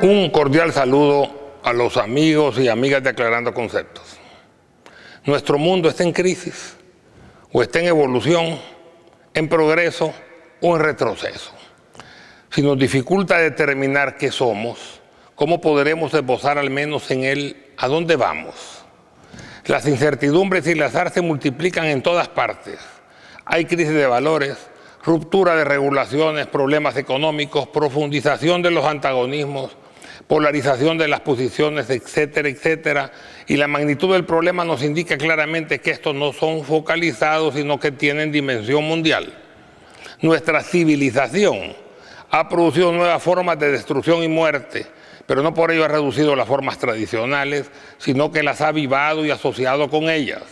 Un cordial saludo a los amigos y amigas de Aclarando Conceptos. Nuestro mundo está en crisis, o está en evolución, en progreso o en retroceso. Si nos dificulta determinar qué somos, ¿cómo podremos esbozar al menos en él a dónde vamos? Las incertidumbres y el azar se multiplican en todas partes. Hay crisis de valores, ruptura de regulaciones, problemas económicos, profundización de los antagonismos, polarización de las posiciones, etcétera, etcétera. Y la magnitud del problema nos indica claramente que estos no son focalizados, sino que tienen dimensión mundial. Nuestra civilización ha producido nuevas formas de destrucción y muerte, pero no por ello ha reducido las formas tradicionales, sino que las ha avivado y asociado con ellas.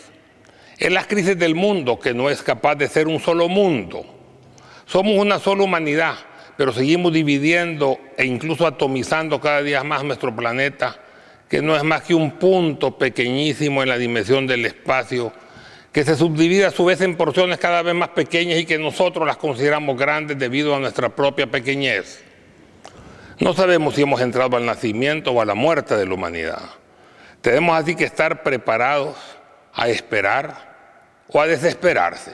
Es la crisis del mundo que no es capaz de ser un solo mundo. Somos una sola humanidad, pero seguimos dividiendo e incluso atomizando cada día más nuestro planeta, que no es más que un punto pequeñísimo en la dimensión del espacio, que se subdivide a su vez en porciones cada vez más pequeñas y que nosotros las consideramos grandes debido a nuestra propia pequeñez. No sabemos si hemos entrado al nacimiento o a la muerte de la humanidad. Tenemos así que estar preparados a esperar o a desesperarse.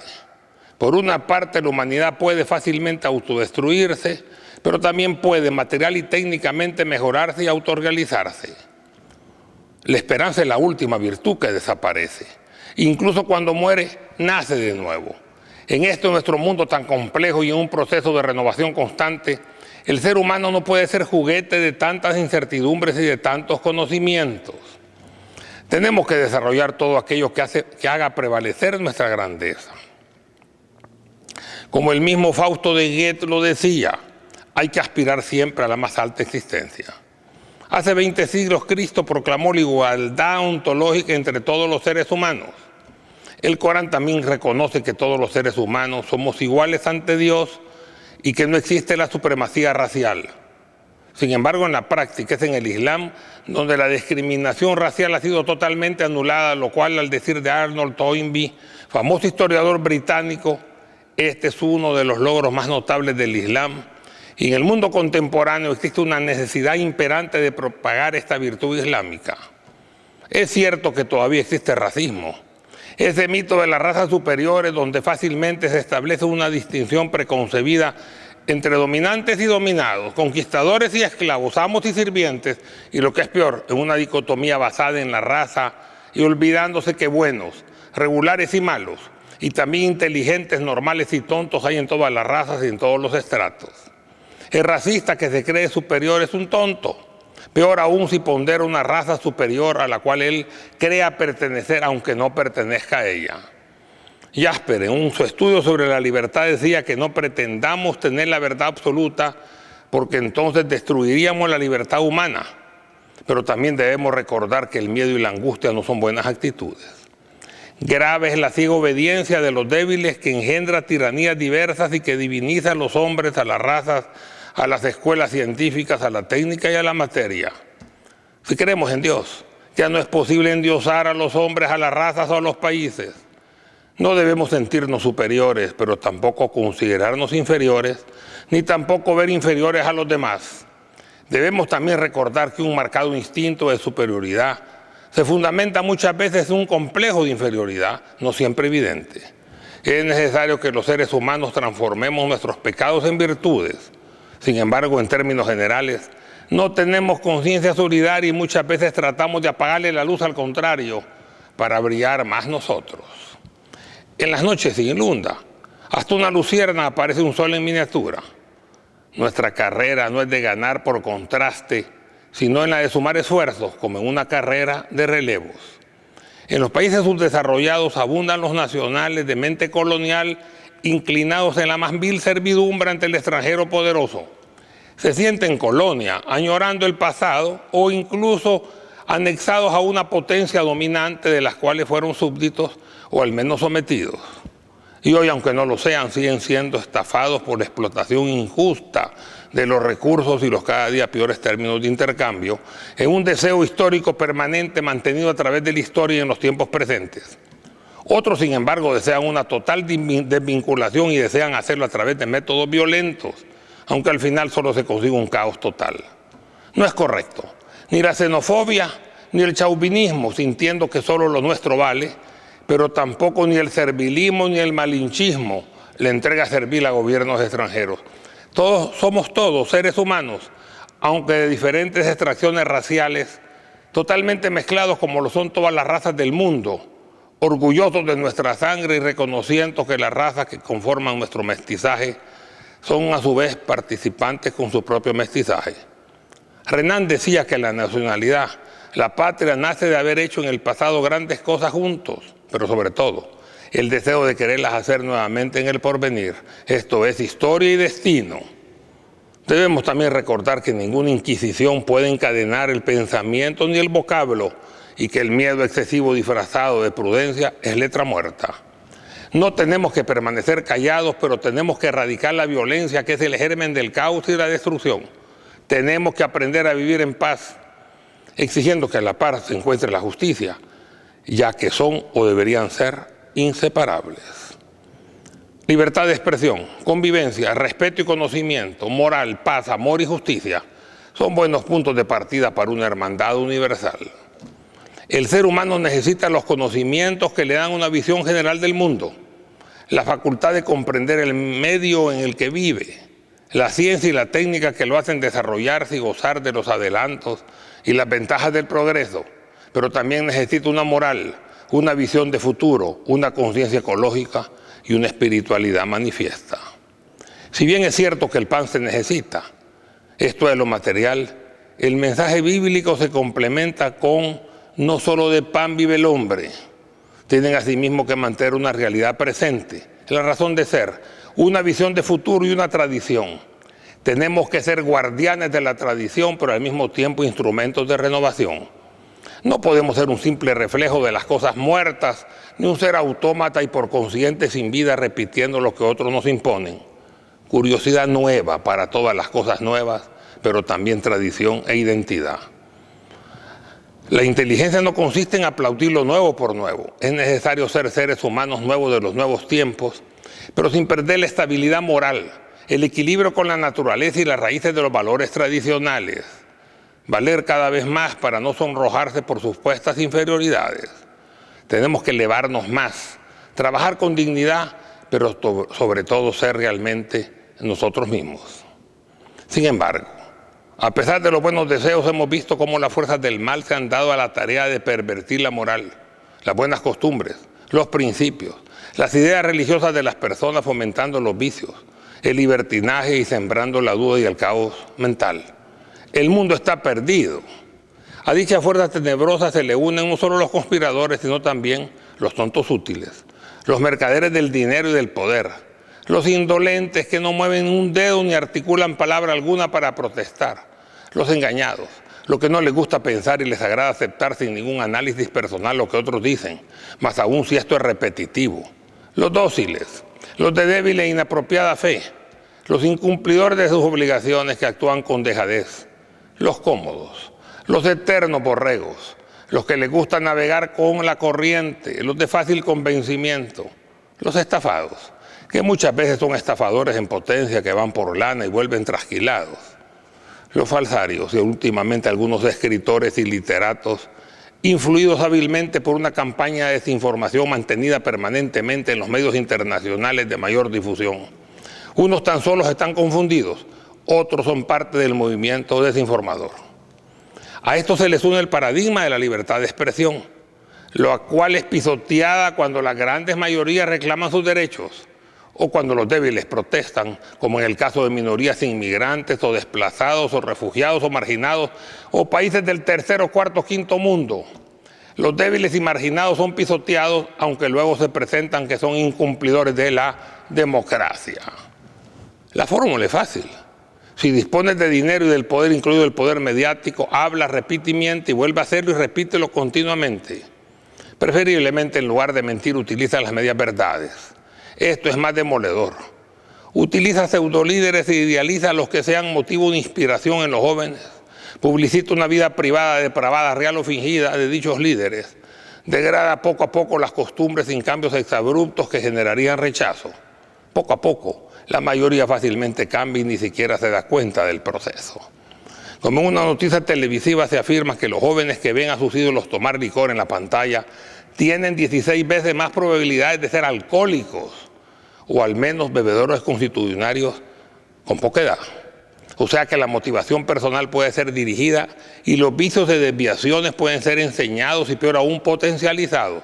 Por una parte, la humanidad puede fácilmente autodestruirse, pero también puede material y técnicamente mejorarse y autoorganizarse. La esperanza es la última virtud que desaparece. Incluso cuando muere, nace de nuevo. En nuestro mundo tan complejo y en un proceso de renovación constante, el ser humano no puede ser juguete de tantas incertidumbres y de tantos conocimientos. Tenemos que desarrollar todo aquello que haga prevalecer nuestra grandeza. Como el mismo Fausto de Goethe lo decía, hay que aspirar siempre a la más alta existencia. Hace 20 siglos Cristo proclamó la igualdad ontológica entre todos los seres humanos. El Corán también reconoce que todos los seres humanos somos iguales ante Dios y que no existe la supremacía racial. Sin embargo, en la práctica es en el Islam donde la discriminación racial ha sido totalmente anulada, lo cual, al decir de Arnold Toynbee, famoso historiador británico, este es uno de los logros más notables del Islam. Y en el mundo contemporáneo existe una necesidad imperante de propagar esta virtud islámica. Es cierto que todavía existe racismo. Ese mito de las razas superiores donde fácilmente se establece una distinción preconcebida entre dominantes y dominados, conquistadores y esclavos, amos y sirvientes, y lo que es peor, en una dicotomía basada en la raza y olvidándose que buenos, regulares y malos, y también inteligentes, normales y tontos hay en todas las razas y en todos los estratos. El racista que se cree superior es un tonto. Peor aún si pondera una raza superior a la cual él crea pertenecer, aunque no pertenezca a ella. Jasper, en su estudio sobre la libertad, decía que no pretendamos tener la verdad absoluta porque entonces destruiríamos la libertad humana. Pero también debemos recordar que el miedo y la angustia no son buenas actitudes. Grave es la ciega obediencia de los débiles que engendra tiranías diversas y que diviniza a los hombres, a las razas, a las escuelas científicas, a la técnica y a la materia. Si creemos en Dios, ya no es posible endiosar a los hombres, a las razas o a los países. No debemos sentirnos superiores, pero tampoco considerarnos inferiores, ni tampoco ver inferiores a los demás. Debemos también recordar que un marcado instinto de superioridad se fundamenta muchas veces en un complejo de inferioridad, no siempre evidente. Es necesario que los seres humanos transformemos nuestros pecados en virtudes. Sin embargo, en términos generales, no tenemos conciencia solidaria y muchas veces tratamos de apagarle la luz al contrario para brillar más nosotros. En las noches sin luna, hasta una lucierna aparece un sol en miniatura. Nuestra carrera no es de ganar por contraste, sino en la de sumar esfuerzos, como en una carrera de relevos. En los países subdesarrollados abundan los nacionales de mente colonial inclinados en la más vil servidumbre ante el extranjero poderoso. Se sienten colonia, añorando el pasado o incluso anexados a una potencia dominante de las cuales fueron súbditos o al menos sometidos. Y hoy, aunque no lo sean, siguen siendo estafados por la explotación injusta de los recursos y los cada día peores términos de intercambio, en un deseo histórico permanente mantenido a través de la historia y en los tiempos presentes. Otros, sin embargo, desean una total desvinculación y desean hacerlo a través de métodos violentos, aunque al final solo se consigue un caos total. No es correcto. Ni la xenofobia, ni el chauvinismo, sintiendo que solo lo nuestro vale, pero tampoco ni el servilismo ni el malinchismo le entrega servil a gobiernos extranjeros. Somos todos seres humanos, aunque de diferentes extracciones raciales, totalmente mezclados como lo son todas las razas del mundo, orgullosos de nuestra sangre y reconociendo que las razas que conforman nuestro mestizaje son a su vez participantes con su propio mestizaje. Renan decía que la nacionalidad, la patria, nace de haber hecho en el pasado grandes cosas juntos, pero sobre todo el deseo de quererlas hacer nuevamente en el porvenir. Esto es historia y destino. Debemos también recordar que ninguna inquisición puede encadenar el pensamiento ni el vocablo y que el miedo excesivo disfrazado de prudencia es letra muerta. No tenemos que permanecer callados, pero tenemos que erradicar la violencia que es el germen del caos y la destrucción. Tenemos que aprender a vivir en paz, exigiendo que a la par se encuentre la justicia, ya que son o deberían ser inseparables. Libertad de expresión, convivencia, respeto y conocimiento, moral, paz, amor y justicia son buenos puntos de partida para una hermandad universal. El ser humano necesita los conocimientos que le dan una visión general del mundo, la facultad de comprender el medio en el que vive, la ciencia y la técnica que lo hacen desarrollarse y gozar de los adelantos y las ventajas del progreso, pero también necesita una moral, una visión de futuro, una conciencia ecológica y una espiritualidad manifiesta. Si bien es cierto que el pan se necesita, esto es lo material, el mensaje bíblico se complementa con no solo de pan vive el hombre, tienen asimismo que mantener una realidad presente, la razón de ser, una visión de futuro y una tradición. Tenemos que ser guardianes de la tradición, pero al mismo tiempo instrumentos de renovación. No podemos ser un simple reflejo de las cosas muertas, ni un ser autómata y por consiguiente sin vida repitiendo lo que otros nos imponen. Curiosidad nueva para todas las cosas nuevas, pero también tradición e identidad. La inteligencia no consiste en aplaudir lo nuevo por nuevo. Es necesario ser seres humanos nuevos de los nuevos tiempos, pero sin perder la estabilidad moral, el equilibrio con la naturaleza y las raíces de los valores tradicionales. Valer cada vez más para no sonrojarse por supuestas inferioridades. Tenemos que elevarnos más, trabajar con dignidad, pero sobre todo ser realmente nosotros mismos. Sin embargo, a pesar de los buenos deseos, hemos visto cómo las fuerzas del mal se han dado a la tarea de pervertir la moral, las buenas costumbres, los principios, las ideas religiosas de las personas, fomentando los vicios, el libertinaje y sembrando la duda y el caos mental. El mundo está perdido. A dichas fuerzas tenebrosas se le unen no solo los conspiradores, sino también los tontos útiles, los mercaderes del dinero y del poder, los indolentes que no mueven un dedo ni articulan palabra alguna para protestar, los engañados, los que no les gusta pensar y les agrada aceptar sin ningún análisis personal lo que otros dicen, más aún si esto es repetitivo, los dóciles, los de débil e inapropiada fe, los incumplidores de sus obligaciones que actúan con dejadez, los cómodos, los eternos borregos, los que les gusta navegar con la corriente, los de fácil convencimiento, los estafados, que muchas veces son estafadores en potencia que van por lana y vuelven trasquilados, los falsarios y últimamente algunos escritores y literatos influidos hábilmente por una campaña de desinformación mantenida permanentemente en los medios internacionales de mayor difusión. Unos tan solos están confundidos, otros son parte del movimiento desinformador. A esto se les une el paradigma de la libertad de expresión, la cual es pisoteada cuando las grandes mayorías reclaman sus derechos o cuando los débiles protestan, como en el caso de minorías inmigrantes o desplazados o refugiados o marginados o países del tercer, cuarto, quinto mundo. Los débiles y marginados son pisoteados, aunque luego se presentan que son incumplidores de la democracia. La fórmula es fácil. Si dispones de dinero y del poder, incluido el poder mediático, habla, repite y miente y vuelve a hacerlo y repítelo continuamente. Preferiblemente, en lugar de mentir, utiliza las medias verdades. Esto es más demoledor. Utiliza pseudolíderes e idealiza a los que sean motivo de inspiración en los jóvenes. Publicita una vida privada depravada, real o fingida, de dichos líderes. Degrada poco a poco las costumbres sin cambios exabruptos que generarían rechazo. Poco a poco, la mayoría fácilmente cambia y ni siquiera se da cuenta del proceso. Como en una noticia televisiva se afirma que los jóvenes que ven a sus ídolos tomar licor en la pantalla tienen 16 veces más probabilidades de ser alcohólicos o al menos bebedores constitucionarios con poca edad. O sea que la motivación personal puede ser dirigida y los vicios de desviaciones pueden ser enseñados y peor aún potencializados.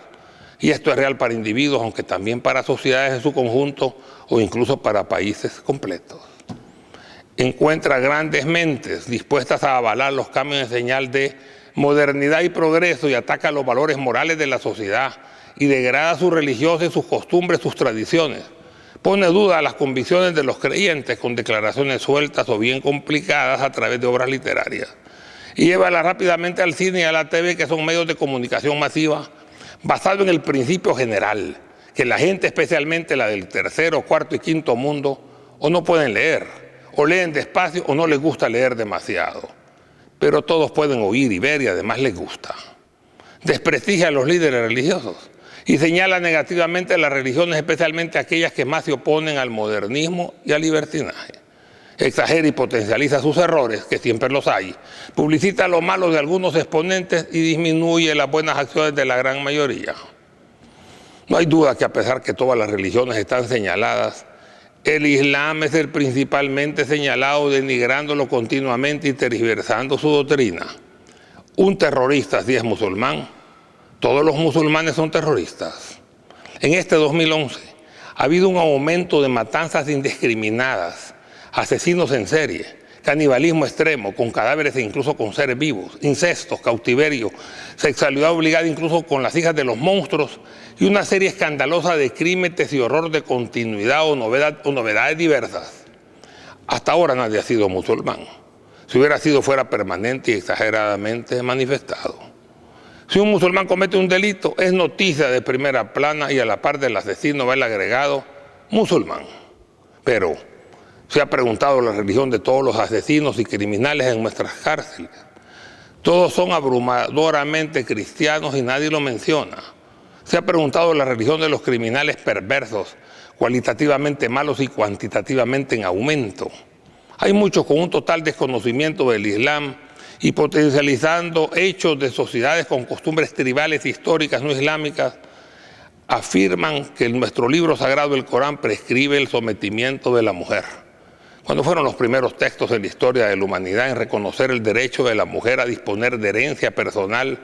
Y esto es real para individuos, aunque también para sociedades en su conjunto o incluso para países completos. Encuentra grandes mentes dispuestas a avalar los cambios en señal de modernidad y progreso y ataca los valores morales de la sociedad y degrada sus religiosos, sus costumbres, sus tradiciones. Pone duda a las convicciones de los creyentes con declaraciones sueltas o bien complicadas a través de obras literarias. Y llévalas rápidamente al cine y a la TV, que son medios de comunicación masiva, basado en el principio general, que la gente, especialmente la del tercero, cuarto y quinto mundo, o no pueden leer, o leen despacio, o no les gusta leer demasiado. Pero todos pueden oír y ver y además les gusta. Desprestigia a los líderes religiosos y señala negativamente a las religiones, especialmente aquellas que más se oponen al modernismo y al libertinaje. Exagera y potencializa sus errores, que siempre los hay, publicita lo malo de algunos exponentes y disminuye las buenas acciones de la gran mayoría. No hay duda que a pesar que todas las religiones están señaladas, el Islam es el principalmente señalado, denigrándolo continuamente y tergiversando su doctrina. Un terrorista, si es musulmán, todos los musulmanes son terroristas. En este 2011 ha habido un aumento de matanzas indiscriminadas, asesinos en serie, canibalismo extremo, con cadáveres e incluso con seres vivos, incestos, cautiverio, sexualidad obligada incluso con las hijas de los monstruos y una serie escandalosa de crímenes y horror de continuidad o novedades diversas. Hasta ahora nadie ha sido musulmán. Si hubiera sido, fuera permanente y exageradamente manifestado. Si un musulmán comete un delito, es noticia de primera plana y a la par del asesino va el agregado musulmán. Pero se ha preguntado la religión de todos los asesinos y criminales en nuestras cárceles. Todos son abrumadoramente cristianos y nadie lo menciona. Se ha preguntado la religión de los criminales perversos, cualitativamente malos y cuantitativamente en aumento. Hay muchos con un total desconocimiento del Islam y potencializando hechos de sociedades con costumbres tribales históricas no islámicas, afirman que nuestro libro sagrado, el Corán, prescribe el sometimiento de la mujer, cuando fueron los primeros textos en la historia de la humanidad en reconocer el derecho de la mujer a disponer de herencia personal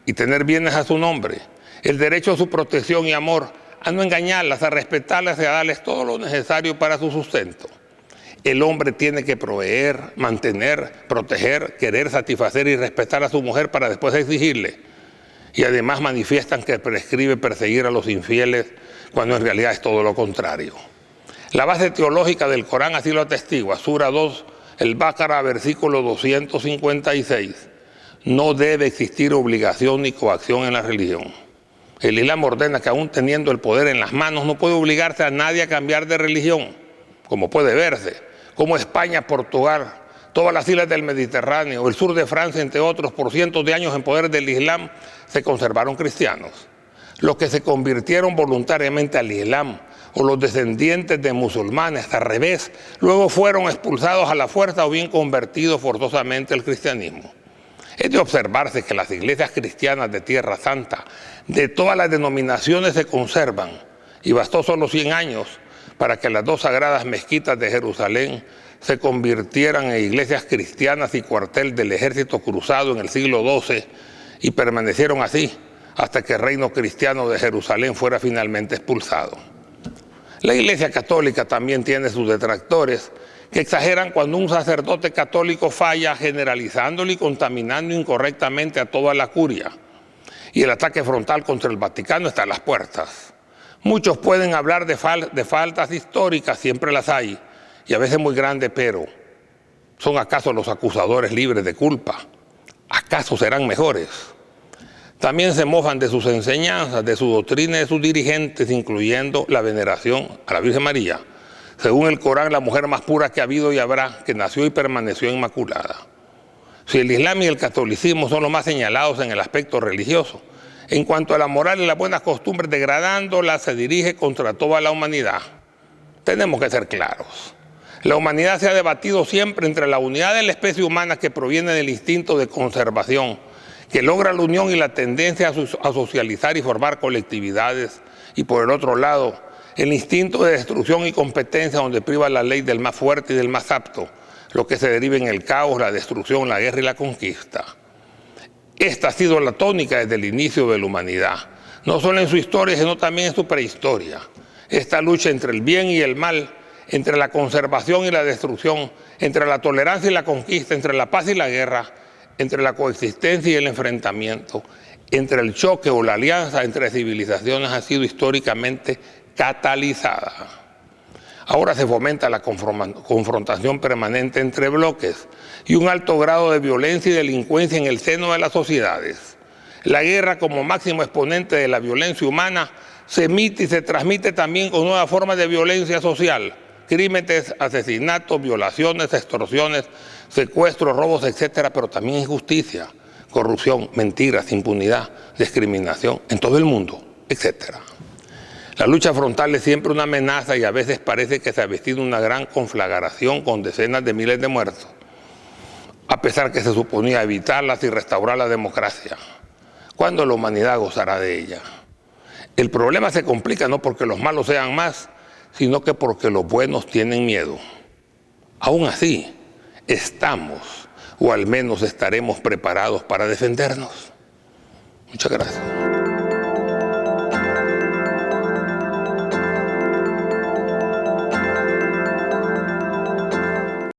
y tener bienes a su nombre, el derecho a su protección y amor, a no engañarlas, a respetarlas y a darles todo lo necesario para su sustento. El hombre tiene que proveer, mantener, proteger, querer, satisfacer y respetar a su mujer para después exigirle. Y además manifiestan que prescribe perseguir a los infieles cuando en realidad es todo lo contrario. La base teológica del Corán así lo atestigua. Sura 2, el Báqara, versículo 256. No debe existir obligación ni coacción en la religión. El Islam ordena que aún teniendo el poder en las manos no puede obligarse a nadie a cambiar de religión, como puede verse. Como España, Portugal, todas las islas del Mediterráneo, el sur de Francia, entre otros, por cientos de años en poder del Islam, se conservaron cristianos. Los que se convirtieron voluntariamente al Islam o los descendientes de musulmanes, al revés, luego fueron expulsados a la fuerza o bien convertidos forzosamente al cristianismo. Es de observarse que las iglesias cristianas de Tierra Santa, de todas las denominaciones, se conservan, y bastó solo 100 años para que las dos sagradas mezquitas de Jerusalén se convirtieran en iglesias cristianas y cuartel del ejército cruzado en el siglo XII y permanecieron así hasta que el reino cristiano de Jerusalén fuera finalmente expulsado. La Iglesia Católica también tiene sus detractores que exageran cuando un sacerdote católico falla generalizándolo y contaminando incorrectamente a toda la curia. Y el ataque frontal contra el Vaticano está a las puertas. Muchos pueden hablar de faltas históricas, siempre las hay, y a veces muy grandes, pero ¿son acaso los acusadores libres de culpa? ¿Acaso serán mejores? También se mofan de sus enseñanzas, de su doctrina y de sus dirigentes, incluyendo la veneración a la Virgen María. Según el Corán, la mujer más pura que ha habido y habrá, que nació y permaneció inmaculada. Si el Islam y el catolicismo son los más señalados en el aspecto religioso, en cuanto a la moral y las buenas costumbres, degradándolas, se dirige contra toda la humanidad. Tenemos que ser claros. La humanidad se ha debatido siempre entre la unidad de la especie humana que proviene del instinto de conservación, que logra la unión y la tendencia a socializar y formar colectividades, y por el otro lado, el instinto de destrucción y competencia donde priva la ley del más fuerte y del más apto, lo que se deriva en el caos, la destrucción, la guerra y la conquista. Esta ha sido la tónica desde el inicio de la humanidad, no solo en su historia, sino también en su prehistoria. Esta lucha entre el bien y el mal, entre la conservación y la destrucción, entre la tolerancia y la conquista, entre la paz y la guerra, entre la coexistencia y el enfrentamiento, entre el choque o la alianza entre civilizaciones ha sido históricamente catalizada. Ahora se fomenta la confrontación permanente entre bloques y un alto grado de violencia y delincuencia en el seno de las sociedades. La guerra, como máximo exponente de la violencia humana, se emite y se transmite también con nuevas formas de violencia social, crímenes, asesinatos, violaciones, extorsiones, secuestros, robos, etcétera, pero también injusticia, corrupción, mentiras, impunidad, discriminación en todo el mundo, etcétera. La lucha frontal es siempre una amenaza y a veces parece que se ha vestido una gran conflagración con decenas de miles de muertos, a pesar que se suponía evitarlas y restaurar la democracia. ¿Cuándo la humanidad gozará de ella? El problema se complica no porque los malos sean más, sino que porque los buenos tienen miedo. Aún así, estamos, o al menos estaremos preparados para defendernos. Muchas gracias.